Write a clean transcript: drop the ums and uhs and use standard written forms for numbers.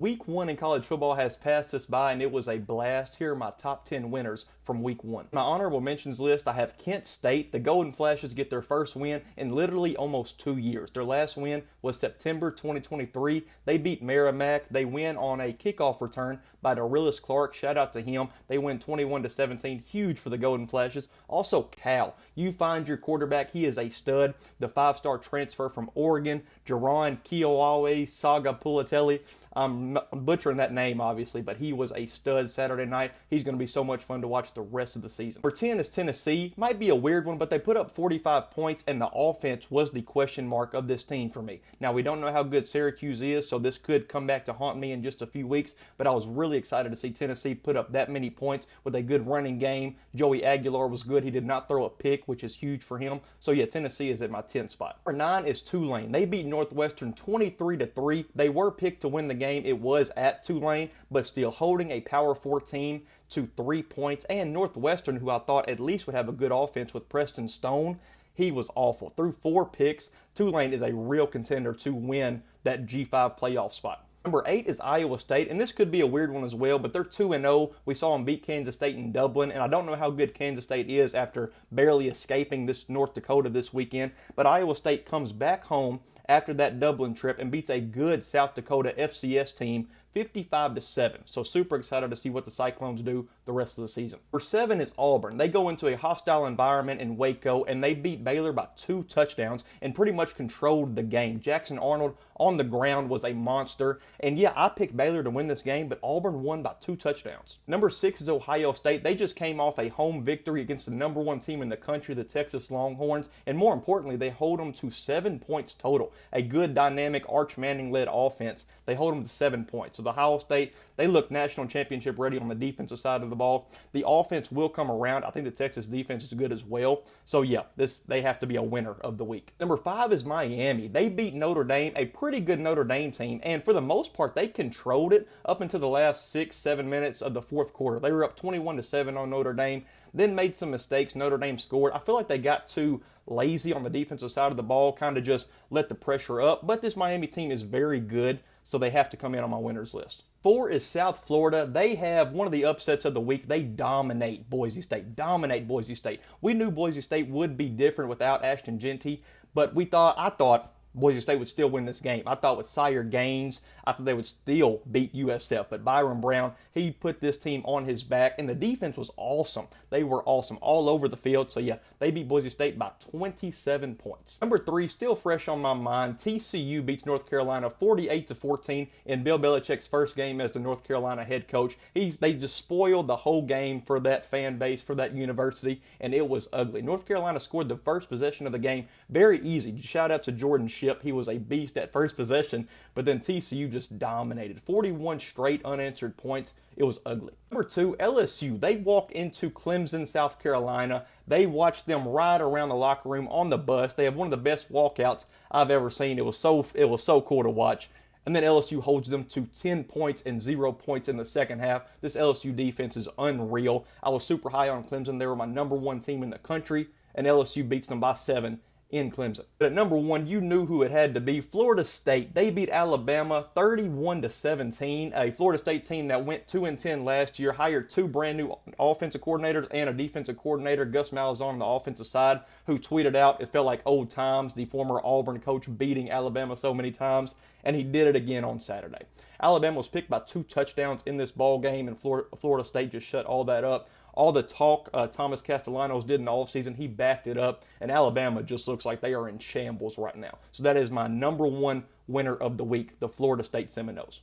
Week 1 in college football has passed us by, and it was a blast. Here are my top 10 winners from Week 1. My honorable mentions list, I have Kent State. The Golden Flashes get their first win in literally almost 2 years. Their last win was September 2023. They beat Merrimack. They win on a kickoff return by Dorilus Clark. Shout out to him. They win 21-17. Huge for the Golden Flashes. Also, Cal. You find your quarterback. He is a stud. The 5-star transfer from Oregon, Jaron Kiowawe Sagapulatelli. I'm butchering that name, obviously, but he was a stud Saturday night. He's going to be so much fun to watch the rest of the season. Number 10 is Tennessee. Might be a weird one, but they put up 45 points, and the offense was the question mark of this team for me. Now, we don't know how good Syracuse is, so this could come back to haunt me in just a few weeks, but I was really excited to see Tennessee put up that many points with a good running game. Joey Aguilar was good. He did not throw a pick, which is huge for him. So, yeah, Tennessee is at my 10th spot. Number 9 is Tulane. They beat Northwestern 23-3. They were picked to win the game. It was at Tulane, but still holding a Power 4 team to 3 points. And Northwestern, who I thought at least would have a good offense with Preston Stone, he was awful. Threw 4 picks. Tulane is a real contender to win that G5 playoff spot. Number 8 is Iowa State, and this could be a weird one as well, but they're 2-0. We saw them beat Kansas State in Dublin, and I don't know how good Kansas State is after barely escaping this North Dakota this weekend, but Iowa State comes back home after that Dublin trip and beats a good South Dakota FCS team 55-7. So super excited to see what the Cyclones do the rest of the season. Number 7 is Auburn. They go into a hostile environment in Waco, and they beat Baylor by 2 touchdowns and pretty much controlled the game. Jackson Arnold on the ground was a monster. And yeah, I picked Baylor to win this game, but Auburn won by 2 touchdowns. Number 6 is Ohio State. They just came off a home victory against the number 1 team in the country, the Texas Longhorns. And more importantly, they hold them to 7 points total. A good, dynamic, Arch Manning-led offense. They hold them to 7 points. So the Ohio State, they look national championship ready on the defensive side of the ball. The offense will come around. I think the Texas defense is good as well. So yeah, they have to be a winner of the week. Number 5 is Miami. They beat Notre Dame, a pretty good Notre Dame team, and for the most part, they controlled it up until the last 6-7 minutes of the fourth quarter. They were up 21-7 on Notre Dame, then made some mistakes. Notre Dame scored. I feel like they got too lazy on the defensive side of the ball, kind of just let the pressure up, but this Miami team is very good, so they have to come in on my winners list. 4 is South Florida. They have one of the upsets of the week. They dominate Boise State. We knew Boise State would be different without Ashton Jeanty, but I thought Boise State would still win this game. I thought with Sire Gaines, I thought they would still beat USF. But Byron Brown, he put this team on his back, and the defense was awesome. They were awesome all over the field. So yeah, they beat Boise State by 27 points. Number 3, still fresh on my mind, TCU beats North Carolina 48-14 in Bill Belichick's first game as the North Carolina head coach. They just spoiled the whole game for that fan base, for that university, and it was ugly. North Carolina scored the first possession of the game very easy. Shout out to Jordan Shipp. He was a beast at first possession, but then TCU just dominated. 41 straight unanswered points. It was ugly. Number 2, LSU. They walk into Clemson, South Carolina. They watch them ride around the locker room on the bus. They have one of the best walkouts I've ever seen. It was so cool to watch. And then LSU holds them to 10 points and 0 points in the second half. This LSU defense is unreal. I was super high on Clemson. They were my number 1 team in the country, and LSU beats them by 7 in Clemson. But at number 1, you knew who it had to be. Florida State. They beat Alabama 31-17. A Florida State team that went 2-10 last year, hired 2 brand new offensive coordinators and a defensive coordinator, Gus Malzahn on the offensive side, who tweeted out, it felt like old times, the former Auburn coach beating Alabama so many times, and he did it again on Saturday. Alabama was picked by 2 touchdowns in this ball game, and Florida State just shut all that up. All the talk Thomas Castellanos did in the offseason, he backed it up, and Alabama just looks like they are in shambles right now. So that is my number 1 winner of the week, the Florida State Seminoles.